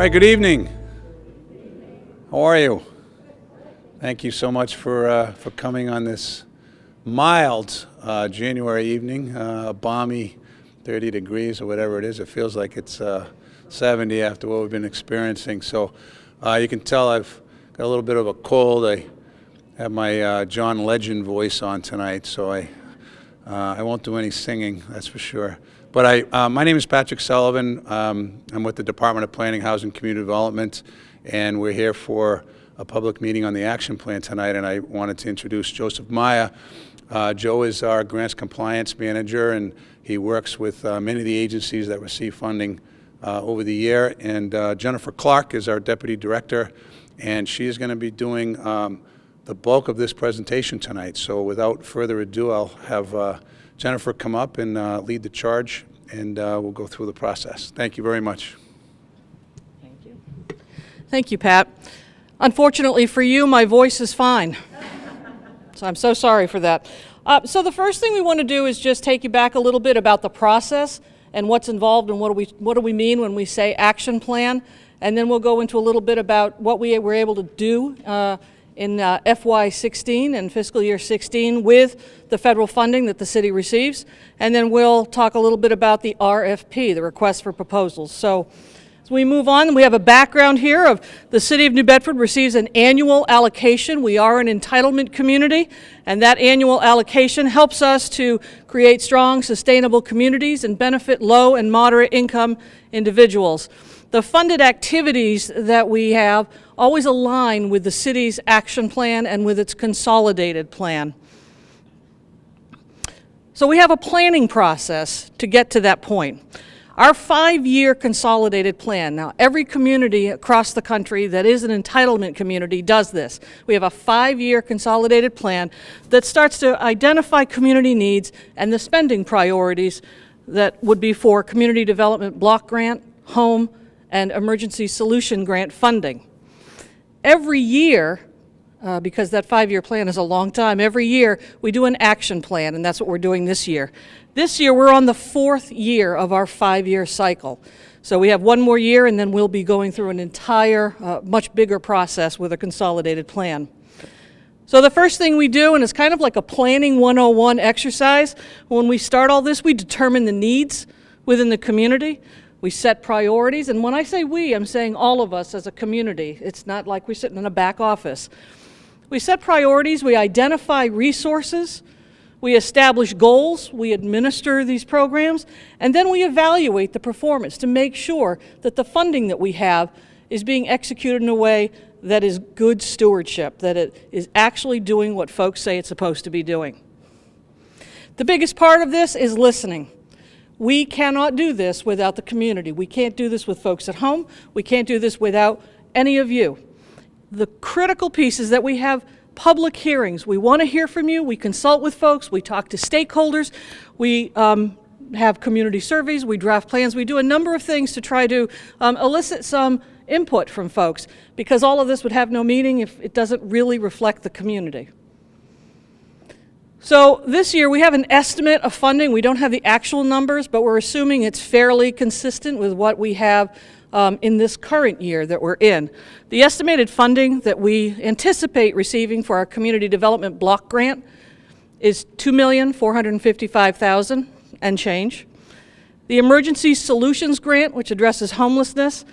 right, good evening. How are you? Thank you so much for coming on this mild January evening, balmy 30 degrees or whatever it is. It feels like it's 70 after what we've been experiencing. So you can tell I've got a little bit of a cold. I have my John Legend voice on tonight, so I won't do any singing, that's for sure. But my name is Patrick Sullivan. I'm with the Department of Planning, Housing, Community Development, and we're here for a public meeting on the action plan tonight, and I wanted to introduce Joseph Meyer. Joe is our grants compliance manager, and he works with many of the agencies that receive funding over the year. And Jennifer Clark is our deputy director, and she is going to be doing the bulk of this presentation tonight. So without further ado, I'll have Jennifer come up and lead the charge, and we'll go through the process. Thank you very much. Thank you. Thank you, Pat. Unfortunately for you, my voice is fine. So I'm so sorry for that. So the first thing we want to do is just take you back a little bit about the process and what's involved and what do we mean when we say action plan. And then we'll go into a little bit about what we were able to do in FY16 and fiscal year 16 with the federal funding that the city receives. And then we'll talk a little bit about the RFP, the request for proposals. So as we move on, we have a background here of the City of New Bedford receives an annual allocation. We are an entitlement community, and that annual allocation helps us to create strong, sustainable communities and benefit low and moderate income individuals. The funded activities that we have always align with the city's action plan and with its consolidated plan. So we have a planning process to get to that point. Our 5-year consolidated plan. Now, every community across the country that is an entitlement community does this. We have a 5-year consolidated plan that starts to identify community needs and the spending priorities that would be for community development block grant, home, and emergency solution grant funding. Every year, because that 5-year plan is a long time, every year we do an action plan, and that's what we're doing this year. This year we're on the 4th year of our 5-year cycle. So we have one more year, and then we'll be going through an entire, much bigger process with a consolidated plan. So the first thing we do, and it's kind of like a planning 101 exercise, when we start all this, we determine the needs within the community. We set priorities, and when I say we, I'm saying all of us as a community. It's not like we're sitting in a back office. We set priorities, we identify resources, we establish goals, we administer these programs, and then we evaluate the performance to make sure that the funding that we have is being executed in a way that is good stewardship, that it is actually doing what folks say it's supposed to be doing. The biggest part of this is listening. We cannot do this without the community. We can't do this with folks at home. We can't do this without any of you. The critical piece is that we have public hearings. We want to hear from you. We consult with folks. We talk to stakeholders. We have community surveys. We draft plans. We do a number of things to try to elicit some input from folks, because all of this would have no meaning if it doesn't really reflect the community. So this year we have an estimate of funding. We don't have the actual numbers, but we're assuming it's fairly consistent with what we have in this current year that we're in. The estimated funding that we anticipate receiving for our community development block grant is $2,455,000 and change. The emergency solutions grant, which addresses homelessness,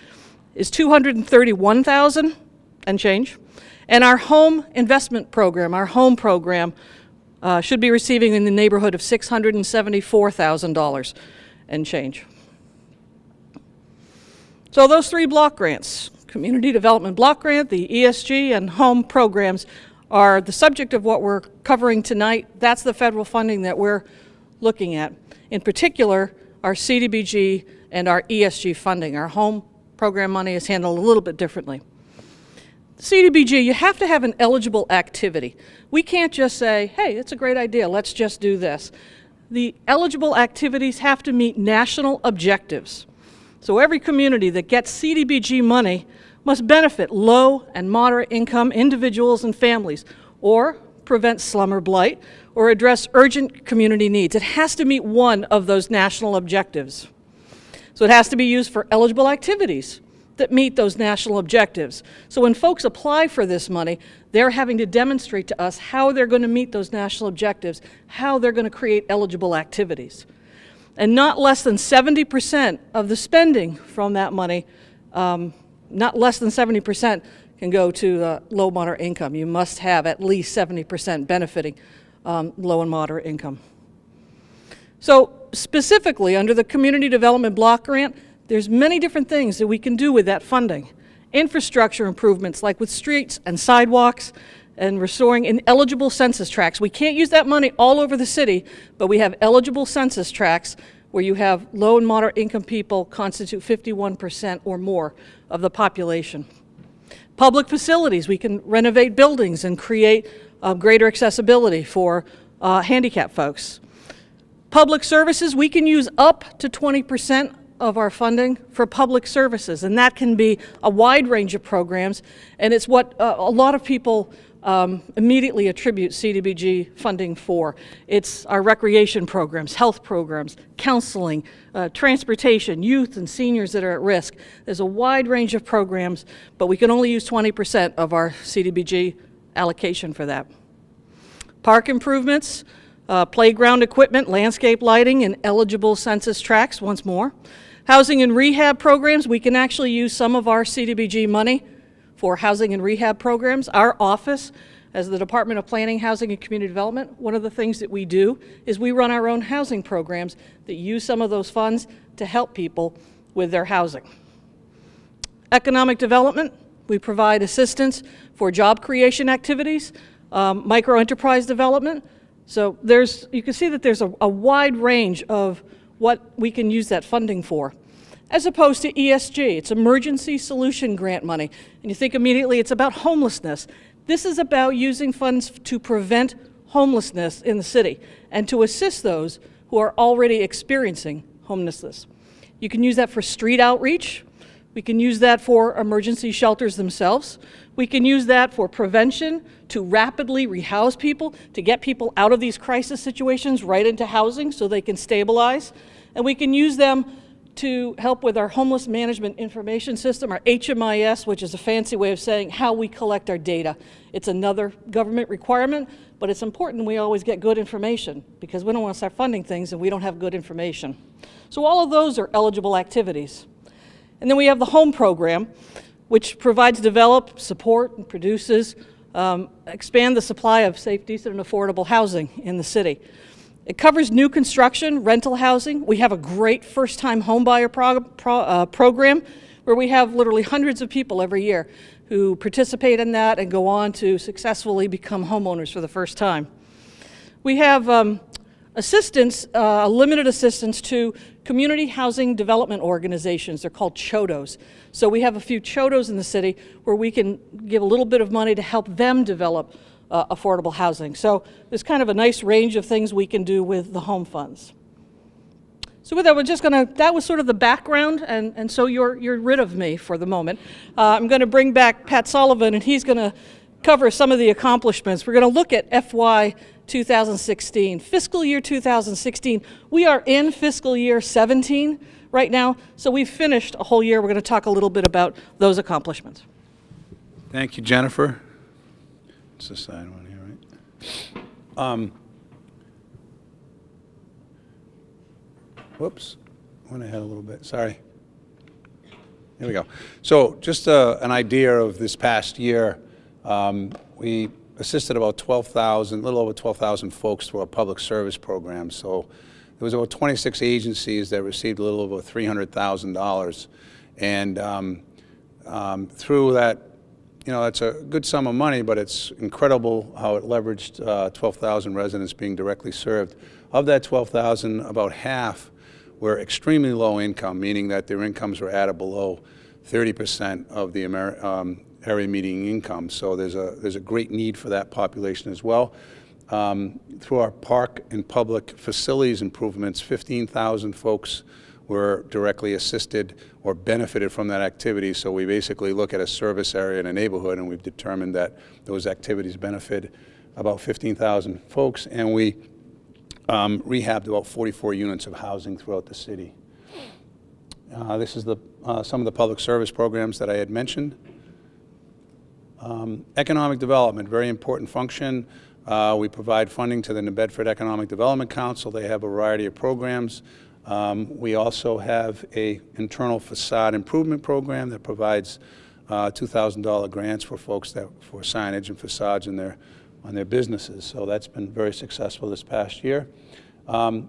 is $231,000 and change. And our home investment program, our home program, should be receiving in the neighborhood of $674,000 and change. So those 3 block grants, Community Development Block Grant, the ESG, and home programs are the subject of what we're covering tonight. That's the federal funding that we're looking at. In particular, our CDBG and our ESG funding. Our home program money is handled a little bit differently. CDBG, you have to have an eligible activity. We can't just say, hey, it's a great idea, let's just do this. The eligible activities have to meet national objectives. So every community that gets CDBG money must benefit low and moderate income individuals and families, or prevent slum or blight, or address urgent community needs. It has to meet one of those national objectives. So it has to be used for eligible activities that meet those national objectives. So when folks apply for this money, they're having to demonstrate to us how they're going to meet those national objectives, how they're going to create eligible activities. And not less than 70% of the spending from that money, not less than 70% can go to low moderate income. You must have at least 70% benefiting low and moderate income. So specifically under the Community Development Block Grant, there's many different things that we can do with that funding. Infrastructure improvements like with streets and sidewalks and restoring ineligible census tracts. We can't use that money all over the city, but we have eligible census tracts where you have low and moderate income people constitute 51% or more of the population. Public facilities, we can renovate buildings and create greater accessibility for handicapped folks. Public services, we can use up to 20% of our funding for public services, and that can be a wide range of programs, and it's what a lot of people immediately attribute CDBG funding for. It's our recreation programs, health programs, counseling, transportation, youth and seniors that are at risk. There's a wide range of programs, but we can only use 20% of our CDBG allocation for that. Park improvements, playground equipment, landscape lighting, and eligible census tracts once more. Housing and rehab programs, we can actually use some of our CDBG money for housing and rehab programs. Our office, as the Department of Planning, Housing, and Community Development, one of the things that we do is we run our own housing programs that use some of those funds to help people with their housing. Economic development, we provide assistance for job creation activities, micro-enterprise development. So you can see that there's a wide range of what we can use that funding for. As opposed to ESG, it's Emergency Solution Grant money. And you think immediately it's about homelessness. This is about using funds to prevent homelessness in the city and to assist those who are already experiencing homelessness. You can use that for street outreach. We can use that for emergency shelters themselves. We can use that for prevention, to rapidly rehouse people, to get people out of these crisis situations right into housing so they can stabilize. And we can use them to help with our homeless management information system, our HMIS, which is a fancy way of saying how we collect our data. It's another government requirement, but it's important we always get good information because we don't want to start funding things and we don't have good information. So all of those are eligible activities. And then we have the home program, which provides, develop, support, and produces, expand the supply of safe, decent, and affordable housing in the city. It covers new construction, rental housing. We have a great first-time homebuyer program where we have literally hundreds of people every year who participate in that and go on to successfully become homeowners for the first time. We have assistance, limited assistance to community housing development organizations. They're called CHODOs. So we have a few CHODOs in the city where we can give a little bit of money to help them develop affordable housing. So there's kind of a nice range of things we can do with the home funds. So with that, that was sort of the background, and so you're rid of me for the moment. I'm going to bring back Pat Sullivan, and he's going to cover some of the accomplishments. We're going to look at FY 2016, fiscal year 2016. We are in fiscal year 17 right now, so we've finished a whole year. We're going to talk a little bit about those accomplishments. Thank you, Jennifer. It's the side one here, right? Whoops, went ahead a little bit, sorry. Here we go. So just an idea of this past year, we assisted about 12,000, a little over 12,000 folks through our public service program. So there was about 26 agencies that received a little over $300,000. And through that, you know, that's a good sum of money, but it's incredible how it leveraged 12,000 residents being directly served. Of that 12,000, about half were extremely low income, meaning that their incomes were at or below 30% of the area median income. So there's a great need for that population as well. Through our park and public facilities improvements, 15,000 folks were directly assisted or benefited from that activity. So we basically look at a service area in a neighborhood, and we've determined that those activities benefit about 15,000 folks, and we rehabbed about 44 units of housing throughout the city. This is some of the public service programs that I had mentioned. Economic development, very important function. We provide funding to the New Bedford Economic Development Council. They have a variety of programs. We also have an internal facade improvement program that provides $2,000 grants for folks for signage and facades on their businesses. So that's been very successful this past year.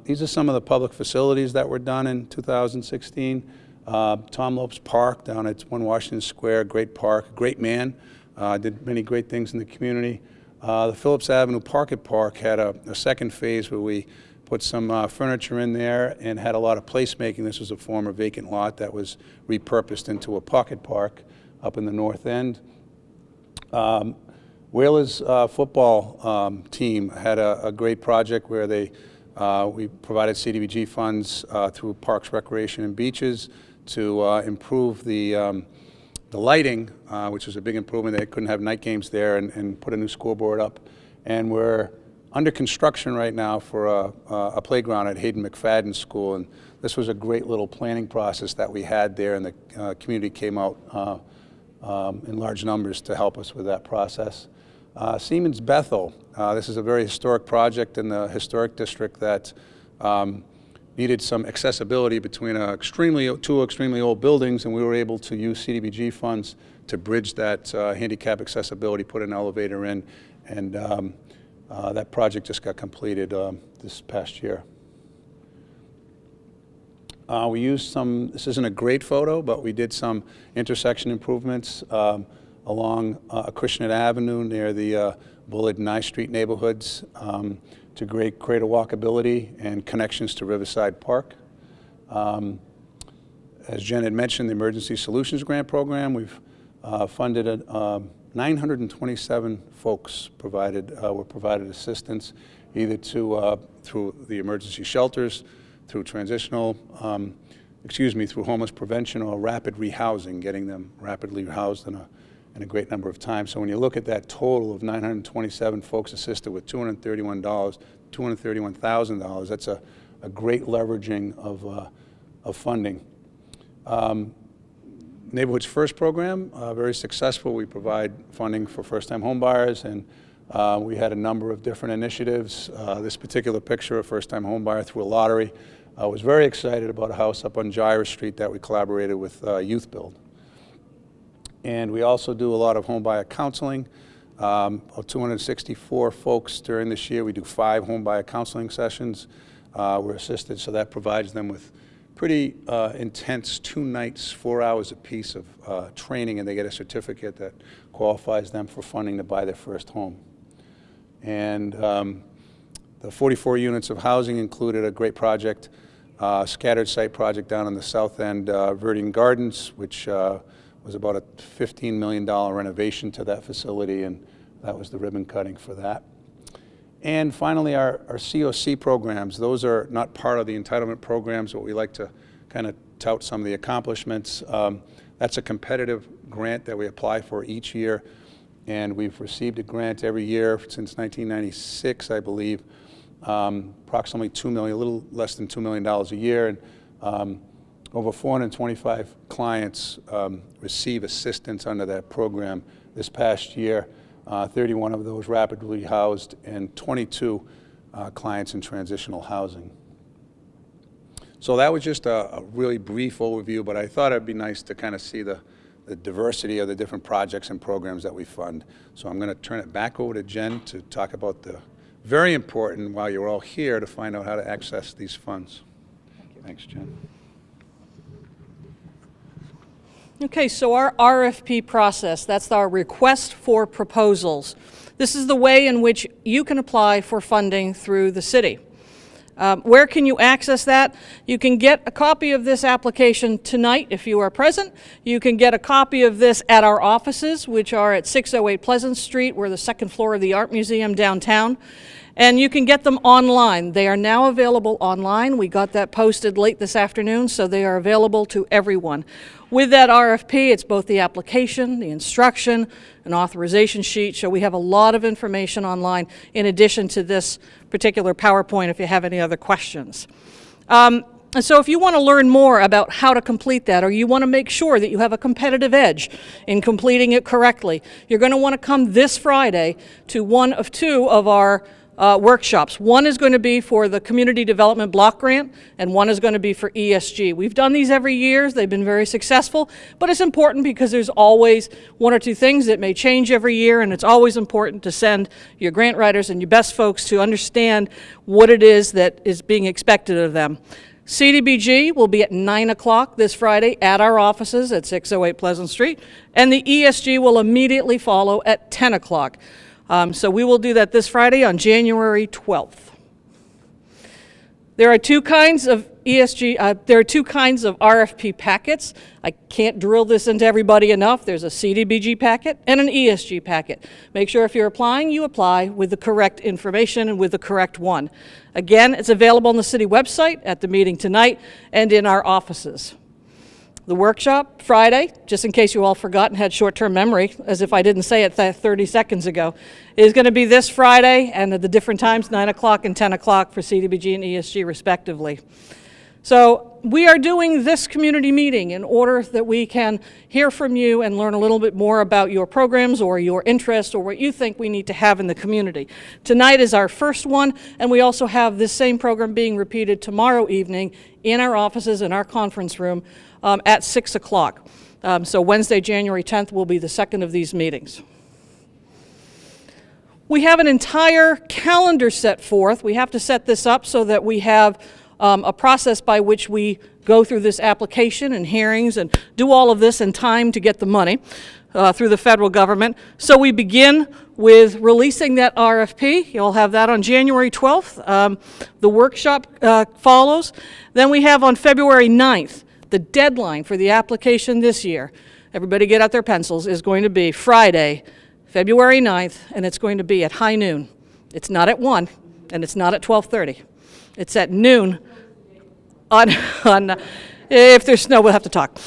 These are some of the public facilities that were done in 2016. Tom Lopes Park down at 1 Washington Square, great park, great man, did many great things in the community. The Phillips Avenue Park had a second phase where we put some furniture in there and had a lot of placemaking. This was a former vacant lot that was repurposed into a pocket park up in the north end. Whalers football team had a great project where we provided CDBG funds through Parks, Recreation, and Beaches to improve the lighting, which was a big improvement. They couldn't have night games there, and put a new scoreboard up. And we're under construction right now for a playground at Hayden McFadden School. And this was a great little planning process that we had there, and the community came out in large numbers to help us with that process. Siemens Bethel, this is a very historic project in the historic district that needed some accessibility between two extremely old buildings, and we were able to use CDBG funds to bridge that handicap accessibility, put an elevator in, and that project just got completed this past year. We used this isn't a great photo, but we did some intersection improvements along Acushnet Avenue near the Bullard and I Street neighborhoods to create a walkability and connections to Riverside Park. As Jen had mentioned, the Emergency Solutions Grant Program, we've funded 927 folks were provided assistance either through the emergency shelters, through through homeless prevention or rapid rehousing, getting them rapidly housed in a great number of times. So when you look at that total of 927 folks assisted with $231,000, that's a great leveraging of funding. Neighborhoods First program, very successful. We provide funding for first-time homebuyers, and we had a number of different initiatives. This particular picture, a first-time homebuyer through a lottery. I was very excited about a house up on Gyra Street that we collaborated with Youth Build. And we also do a lot of homebuyer counseling. 264 folks during this year. We do 5 homebuyer counseling sessions. We're assisted, so that provides them with pretty intense 2 nights, 4 hours apiece of training, and they get a certificate that qualifies them for funding to buy their first home. And the 44 units of housing included a great project, scattered site project down in the south end, Verdine Gardens, which was about a $15 million renovation to that facility, and that was the ribbon cutting for that. And finally, our COC programs. Those are not part of the entitlement programs, but we like to kind of tout some of the accomplishments. That's a competitive grant that we apply for each year, and we've received a grant every year since 1996, I believe, approximately $2 million, a little less than $2 million a year. And over 425 clients receive assistance under that program this past year. 31 of those rapidly housed, and 22 clients in transitional housing. So that was just a really brief overview, but I thought it'd be nice to kind of see the diversity of the different projects and programs that we fund. So I'm going to turn it back over to Jen to talk about the very important, while you're all here, to find out how to access these funds. Thanks, Jen. Okay, so our RFP process, that's our request for proposals. This is the way in which you can apply for funding through the city. Where can you access that? You can get a copy of this application tonight if you are present. You can get a copy of this at our offices, which are at 608 Pleasant Street. We're the second floor of the Art Museum downtown. And you can get them online. They are now available online. We got that posted late this afternoon, so they are available to everyone. With that RFP, it's both the application, the instruction, an authorization sheet, so we have a lot of information online in addition to this particular PowerPoint if you have any other questions. And so if you want to learn more about how to complete that, or you want to make sure that you have a competitive edge in completing it correctly, you're going to want to come this Friday to one of two of our workshops. One is going to be for the Community Development Block Grant, and one is going to be for ESG. We've done these every year. They've been very successful, but it's important because there's always one or two things that may change every year, and it's always important to send your grant writers and your best folks to understand what it is that is being expected of them. CDBG will be at 9 o'clock this Friday at our offices at 608 Pleasant Street, and the ESG will immediately follow at 10 o'clock. So we will do that this Friday on January 12th. There are two kinds of there are two kinds of RFP packets. I can't drill this into everybody enough. There's a CDBG packet and an ESG packet. Make sure if you're applying, you apply with the correct information and with the correct one. Again, it's available on the city website, at the meeting tonight, and in our offices. The workshop, Friday, just in case you all forgot and had short-term memory, as if I didn't say it 30 seconds ago, is going to be this Friday, and at the different times, 9 o'clock and 10 o'clock for CDBG and ESG, respectively. So we are doing this community meeting in order that we can hear from you and learn a little bit more about your programs or your interests or what you think we need to have in the community. Tonight is our first one, and we also have this same program being repeated tomorrow evening in our offices in our conference room at 6 o'clock. So Wednesday, January 10th will be the second of these meetings. We have an entire calendar set forth. We have to set this up so that we have a process by which we go through this application and hearings and do all of this in time to get the money through the federal government. So we begin with releasing that RFP. You'll have that on January 12th. The workshop follows. Then we have on February 9th, the deadline for the application this year, everybody get out their pencils, is going to be Friday, February 9th, and it's going to be at high noon. It's not at 1, and it's not at 12:30. It's at noon on if there's snow, we'll have to talk.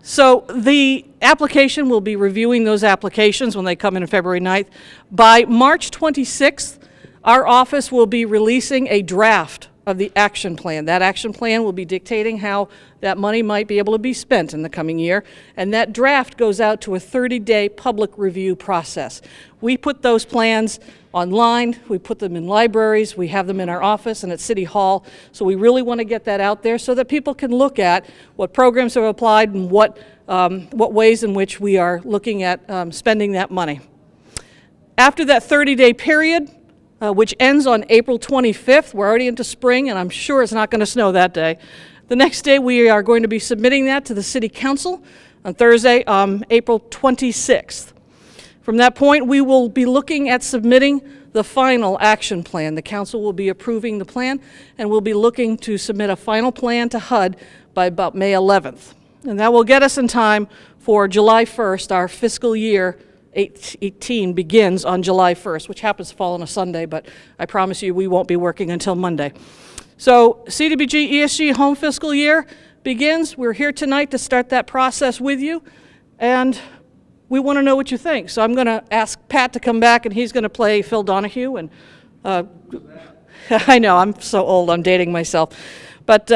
So the application, will be reviewing those applications when they come in on February 9th. By March 26th, our office will be releasing a draft of the action plan. That action plan will be dictating how that money might be able to be spent in the coming year, and that draft goes out to a 30-day public review process. We put those plans online, we put them in libraries, we have them in our office and at City Hall, so we really want to get that out there so that people can look at what programs have applied and what ways in which we are looking at spending that money. After that 30-day period, which ends on April 25th. We're already into spring, and I'm sure it's not going to snow that day. The next day, we are going to be submitting that to the City Council on Thursday, April 26th. From that point, we will be looking at submitting the final action plan. The Council will be approving the plan, and we'll be looking to submit a final plan to HUD by about May 11th. And that will get us in time for July 1st, our fiscal year 18 begins on July 1st, which happens to fall on a Sunday, but I promise you we won't be working until Monday. So CDBG ESG home fiscal year begins. We're here tonight to start that process with you, and we want to know what you think. So I'm going to ask Pat to come back, and he's going to play Phil Donahue. And I know, I'm so old, I'm dating myself. But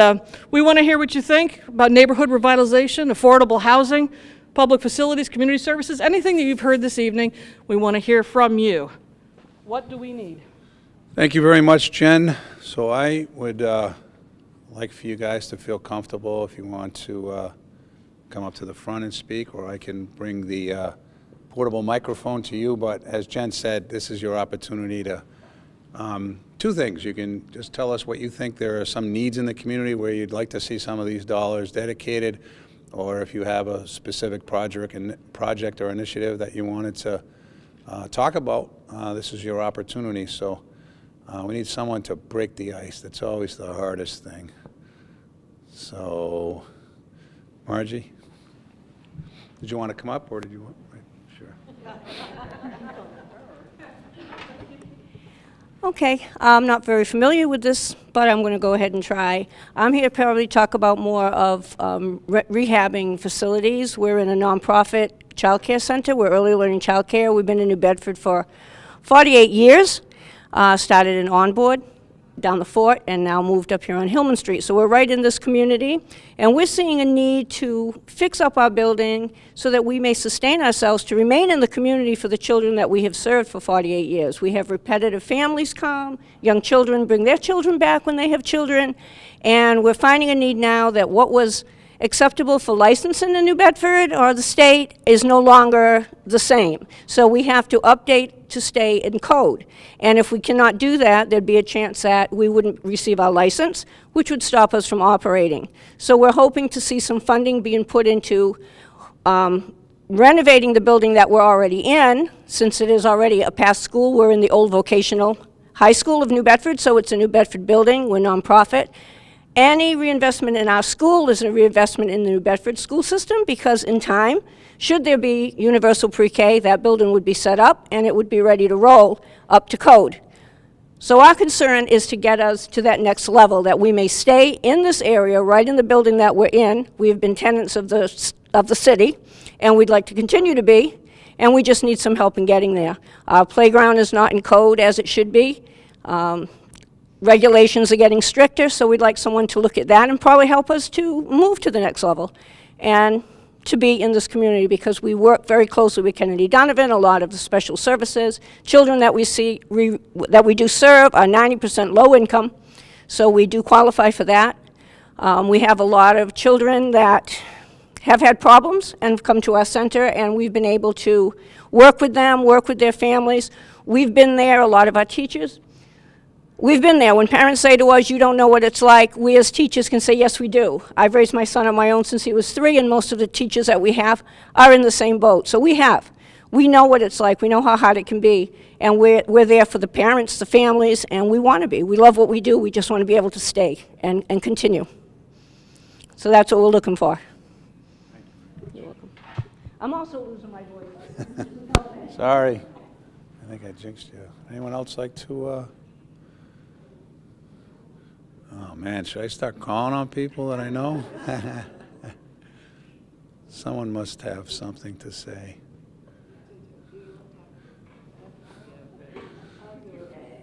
we want to hear what you think about neighborhood revitalization, affordable housing, public facilities, community services, anything that you've heard this evening. We want to hear from you. What do we need? Thank you very much, Jen. So I would like for you guys to feel comfortable if you want to come up to the front and speak, or I can bring the portable microphone to you. But as Jen said, this is your opportunity to, two things. You can just tell us what you think there are some needs in the community where you'd like to see some of these dollars dedicated, or if you have a specific project or initiative that you wanted to talk about, this is your opportunity. So we need someone to break the ice. That's always the hardest thing. So, Margie, did you want to come up, or did you want? Right, sure. Okay, I'm not very familiar with this, but I'm going to go ahead and try. I'm here to probably talk about more of rehabbing facilities. We're in a nonprofit childcare center. We're early learning childcare. We've been in New Bedford for 48 years. Started in onboard, down the Fort and now moved up here on Hillman Street. So we're right in this community, and we're seeing a need to fix up our building so that we may sustain ourselves to remain in the community for the children that we have served for 48 years. We have repetitive families come, young children bring their children back when they have children, and we're finding a need now that what was acceptable for licensing in New Bedford or the state is no longer the same. So we have to update to stay in code. And if we cannot do that, there'd be a chance that we wouldn't receive our license, which would stop us from operating. So we're hoping to see some funding being put into renovating the building that we're already in. Since it is already a past school, we're in the old vocational high school of New Bedford, so it's a New Bedford building, we're nonprofit. Any reinvestment in our school is a reinvestment in the New Bedford school system, because in time, should there be universal pre-K, that building would be set up and it would be ready to roll up to code. So our concern is to get us to that next level, that we may stay in this area, right in the building that we're in. We have been tenants of the city, and we'd like to continue to be, and we just need some help in getting there. Our playground is not in code as it should be. Regulations are getting stricter, so we'd like someone to look at that and probably help us to move to the next level and to be in this community, because we work very closely with Kennedy Donovan, a lot of the special services. Children that we see, that we do serve are 90% low income, so we do qualify for that. We have a lot of children that have had problems and have come to our center, and we've been able to work with them, work with their families. We've been there, a lot of our teachers. We've been there. When parents say to us, you don't know what it's like, we as teachers can say, yes, we do. I've raised my son on my own since he was 3, and most of the teachers that we have are in the same boat. So we know what it's like. We know how hard it can be. And we're there for the parents, the families, and we want to be. We love what we do. We just want to be able to stay and continue. So that's what we're looking for. You're welcome. I'm also losing my voice. Sorry. I think I jinxed you. Anyone else like to... Oh, man, should I start calling on people that I know? Someone must have something to say.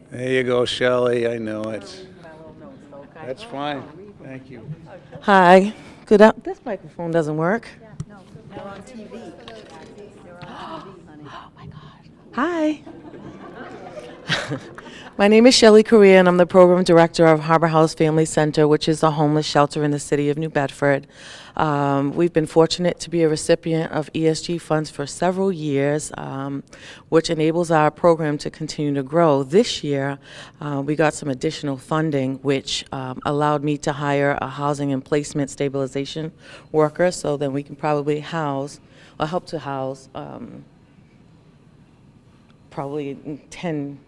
There you go, Shelley. I know it. That's fine. Thank you. Hi. Good up. This microphone doesn't work. They're on TV. They're on TV, honey. Oh my God. Hi. My name is Shelley Correa, and I'm the program director of Harbor House Family Center, which is a homeless shelter in the city of New Bedford. We've been fortunate to be a recipient of ESG funds for several years, which enables our program to continue to grow. This year, we got some additional funding, which allowed me to hire a housing and placement stabilization worker, so then we can probably house, or help to house, probably 10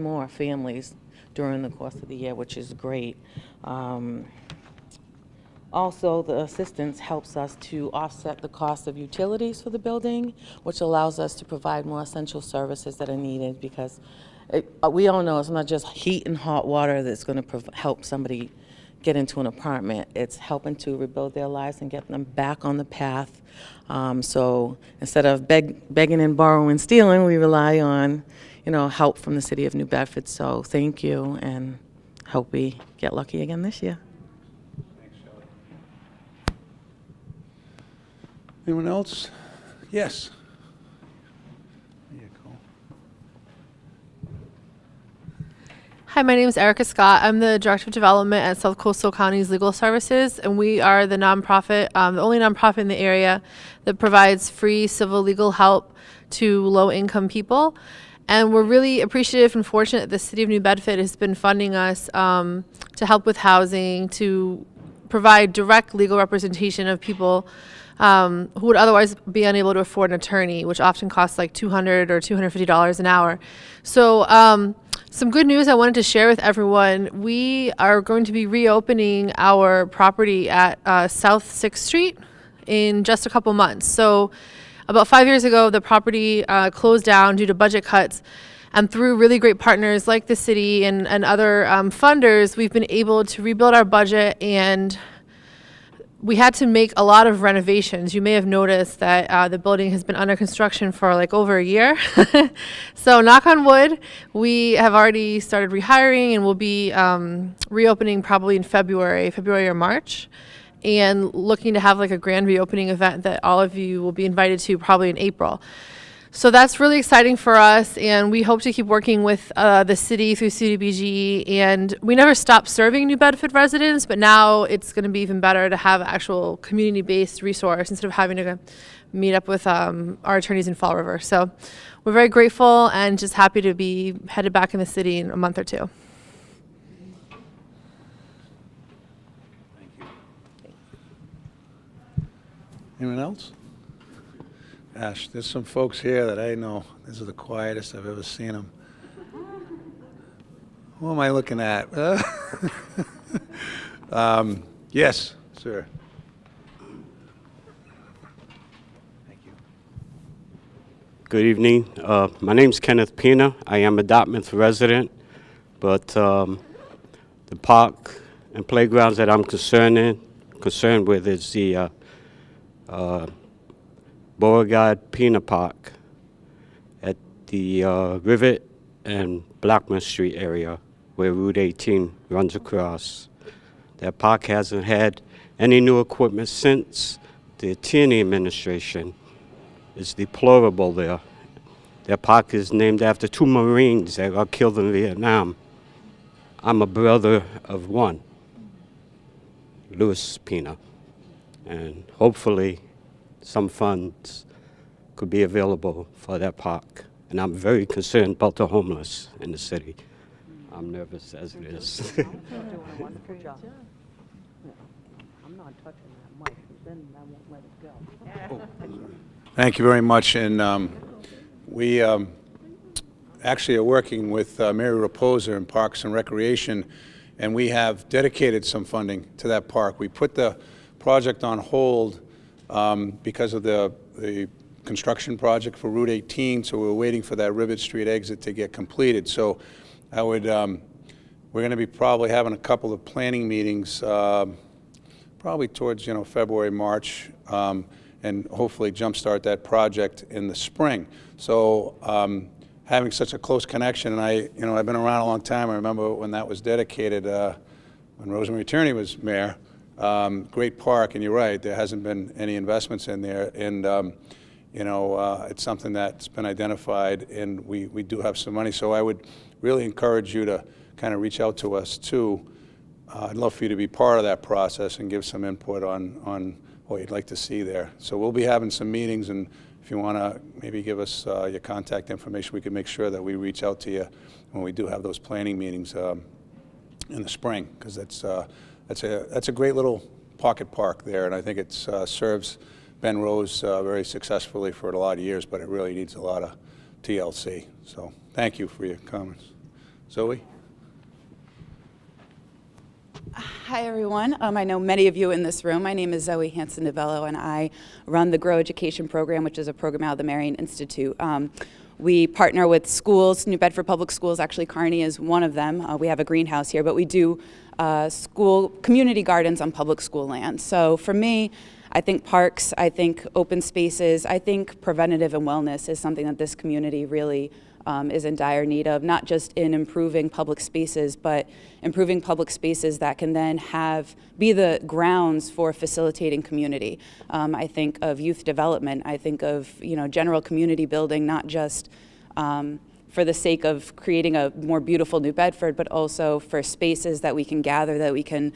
more families during the course of the year, which is great. Also, the assistance helps us to offset the cost of utilities for the building, which allows us to provide more essential services that are needed, because we all know it's not just heat and hot water that's going to help somebody get into an apartment. It's helping to rebuild their lives and get them back on the path. So instead of begging and borrowing and stealing, we rely on help from the city of New Bedford. So thank you, and hope we get lucky again this year. Thanks, Shelley. Anyone else? Yes. There you go. Hi, my name is Erica Scott. I'm the Director of Development at South Coastal County's Legal Services, and we are the nonprofit, the only nonprofit in the area that provides free civil legal help to low-income people. And we're really appreciative and fortunate that the City of New Bedford has been funding us to help with housing, to provide direct legal representation of people who would otherwise be unable to afford an attorney, which often costs like $200 or $250 an hour. So some good news I wanted to share with everyone. We are going to be reopening our property at South 6th Street in just a couple months. So about 5 years ago, the property closed down due to budget cuts, and through really great partners like the city and other funders, we've been able to rebuild our budget and we had to make a lot of renovations. You may have noticed that the building has been under construction for like over a year. So knock on wood, we have already started rehiring and we'll be reopening probably in February or March, and looking to have like a grand reopening event that all of you will be invited to probably in April. So that's really exciting for us, and we hope to keep working with the city through CDBG. And we never stopped serving New Bedford residents, but now it's going to be even better to have actual community-based resource instead of having to meet up with our attorneys in Fall River. So we're very grateful and just happy to be headed back in the city in a month or two. Anyone else? Gosh, there's some folks here that I know. This is the quietest I've ever seen them. Who am I looking at? Yes, sir. Thank you. Good evening. My name's Kenneth Pina. I am a Dartmouth resident, but the park and playgrounds that I'm concerned with is the Beauregard Pina Park at the Rivet and Blackman Street area where Route 18 runs across. That park hasn't had any new equipment since the Tierney administration. It's deplorable there. That park is named after 2 Marines that got killed in Vietnam. I'm a brother of one, Louis Pina, and hopefully some funds could be available for that park. And I'm very concerned about the homeless in the city. I'm nervous as it is. Doing a wonderful job. I'm not touching that mic, because then I won't let it go. Thank you very much. And we actually are working with Mariposa in Parks and Recreation, and we have dedicated some funding to that park. We put the project on hold because of the construction project for Route 18, so we're waiting for that Rivet Street exit to get completed. So I would, we're going to be probably having a couple of planning meetings, probably towards February, March, and hopefully jumpstart that project in the spring. So having such a close connection, and I've been around a long time. I remember when that was dedicated, when Rosemary Tierney was mayor. Great park, and you're right, there hasn't been any investments in there, and it's something that's been identified, and we do have some money. So I would really encourage you to kind of reach out to us too. I'd love for you to be part of that process and give some input on what you'd like to see there. So we'll be having some meetings, and if you want to maybe give us your contact information, we can make sure that we reach out to you when we do have those planning meetings in the spring, because that's a great little pocket park there, and I think it serves Ben Rose very successfully for a lot of years, but it really needs a lot of TLC. So thank you for your comments. Zoe? Hi, everyone. I know many of you in this room. My name is Zoe Hanson-Novello, and I run the Grow Education Program, which is a program out of the Marion Institute. We partner with schools, New Bedford Public Schools. Actually, Kearney is one of them. We have a greenhouse here, but we do school community gardens on public school land. So for me, I think parks, I think open spaces, I think preventative and wellness is something that this community really is in dire need of, not just in improving public spaces, but improving public spaces that can then be the grounds for facilitating community. I think of youth development. I think of general community building, not just for the sake of creating a more beautiful New Bedford, but also for spaces that we can gather, that we can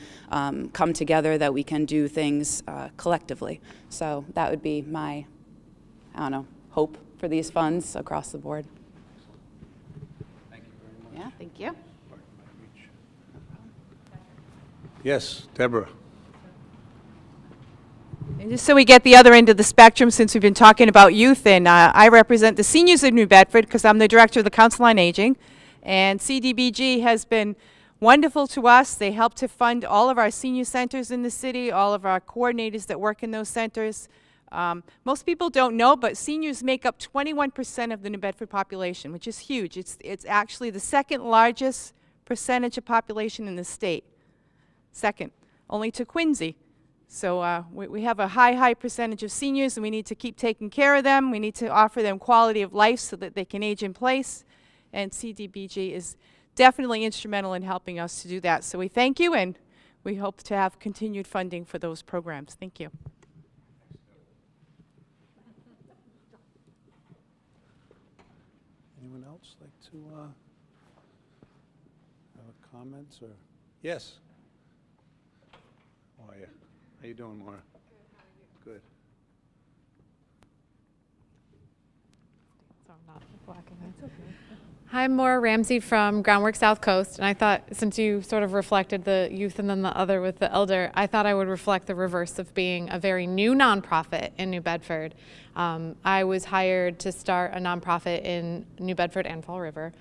come together, that we can do things collectively. So that would be my, hope for these funds across the board. Thank you very much. Yeah, thank you. Yes, Deborah. And just so we get the other end of the spectrum, since we've been talking about youth, and I represent the seniors of New Bedford because I'm the director of the Council on Aging, and CDBG has been wonderful to us. They help to fund all of our senior centers in the city, all of our coordinators that work in those centers. Most people don't know, but seniors make up 21% of the New Bedford population, which is huge. It's actually the second largest percentage of population in the state. Second, only to Quincy. So we have a high percentage of seniors, and we need to keep taking care of them. We need to offer them quality of life so that they can age in place. And CDBG is definitely instrumental in helping us to do that. So we thank you, and we hope to have continued funding for those programs. Thank you. Anyone else like to have a comment or? Yes. How are you? How you doing, Maura? Good. So I'm not blocking it. Hi, I'm Maura Ramsey from Groundwork South Coast, and I thought since you sort of reflected the youth and then the other with the elder, I thought I would reflect the reverse of being a very new nonprofit in New Bedford. I was hired to start a nonprofit in New Bedford and Fall River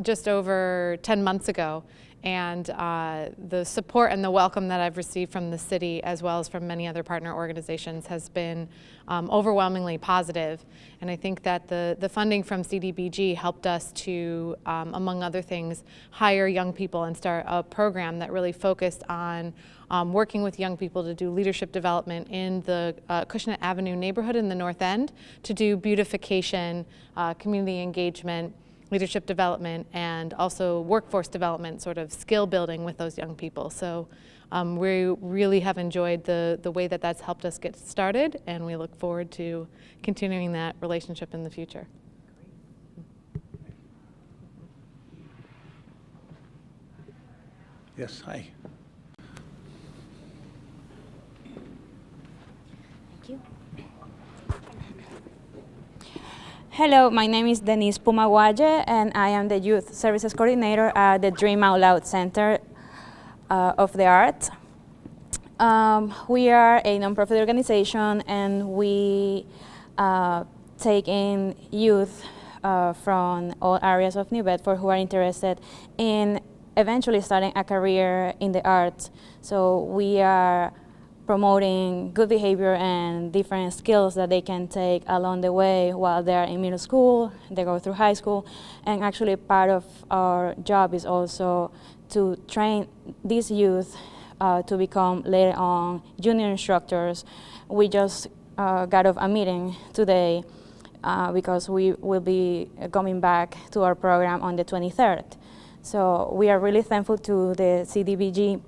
just over 10 months ago. And the support and the welcome that I've received from the city as well as from many other partner organizations has been overwhelmingly positive. And I think that the funding from CDBG helped us to, among other things, hire young people and start a program that really focused on working with young people to do leadership development in the Cushnet Avenue neighborhood in the North End, to do beautification, community engagement, leadership development, and also workforce development, sort of skill building with those young people. So we really have enjoyed the way that that's helped us get started, and we look forward to continuing that relationship in the future. Yes, hi. Hello, my name is Denise Pumaguaye, and I am the Youth Services Coordinator at the Dream Out Loud Center of the Arts. We are a nonprofit organization, and we take in youth from all areas of New Bedford who are interested in eventually starting a career in the arts. So we are promoting good behavior and different skills that they can take along the way while they're in middle school, they go through high school, and actually part of our job is also to train these youth to become later on junior instructors. We just got off a meeting today because we will be coming back to our program on the 23rd. So we are really thankful to the CDBG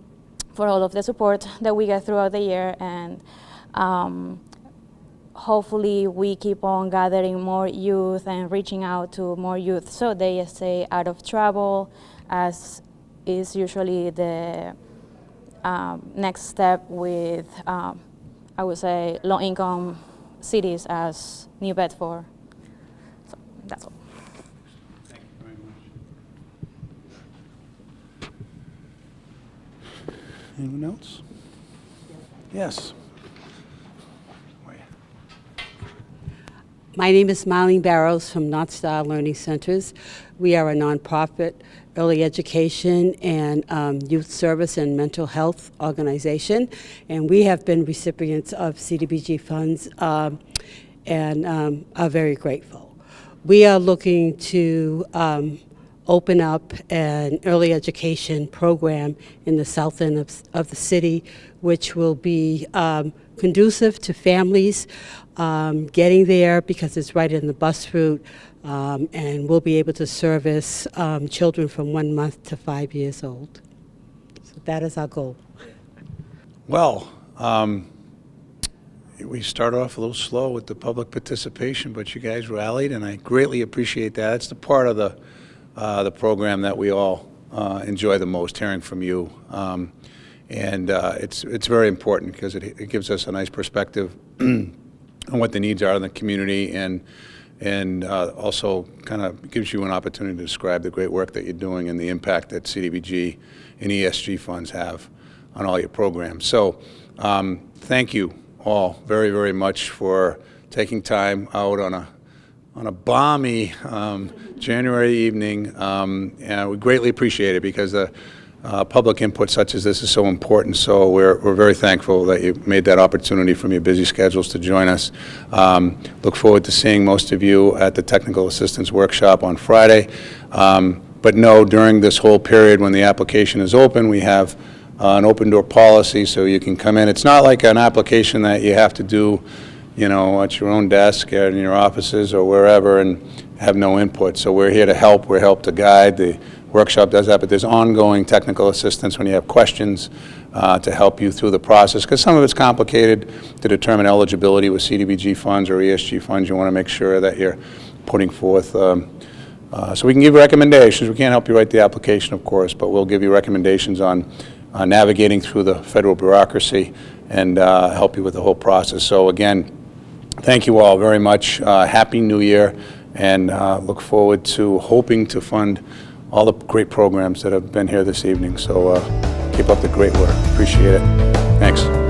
for all of the support that we get throughout the year, and hopefully we keep on gathering more youth and reaching out to more youth so they stay out of trouble, as is usually the next step with, I would say, low-income cities as New Bedford. So that's all. Thank you very much. Anyone else? Yes. My name is Marlene Barrows from North Star Learning Centers. We are a nonprofit early education and youth service and mental health organization, and we have been recipients of CDBG funds and are very grateful. We are looking to open up an early education program in the south end of the city, which will be conducive to families getting there because it's right in the bus route, and we'll be able to service children from 1 month to 5 years old. So that is our goal. Well, we started off a little slow with the public participation, but you guys rallied, and I greatly appreciate that. It's the part of the program that we all enjoy the most, hearing from you. And it's very important because it gives us a nice perspective on what the needs are in the community, and also kind of gives you an opportunity to describe the great work that you're doing and the impact that CDBG and ESG funds have on all your programs. So thank you all very, very much for taking time out on a balmy January evening, and we greatly appreciate it because public input such as this is so important. So we're very thankful that you made that opportunity from your busy schedules to join us. Look forward to seeing most of you at the Technical Assistance Workshop on Friday. But no, during this whole period when the application is open, we have an open door policy, so you can come in. It's not like an application that you have to do, you know, at your own desk or in your offices or wherever and have no input. So we're here to help. We're help to guide. The workshop does that, but there's ongoing technical assistance when you have questions to help you through the process, because some of it's complicated to determine eligibility with CDBG funds or ESG funds. You want to make sure that you're putting forth, so we can give recommendations. We can't help you write the application, of course, but we'll give you recommendations on navigating through the federal bureaucracy and help you with the whole process. So again, thank you all very much. Happy New Year, and look forward to hoping to fund all the great programs that have been here this evening. So keep up the great work. Appreciate it. Thanks.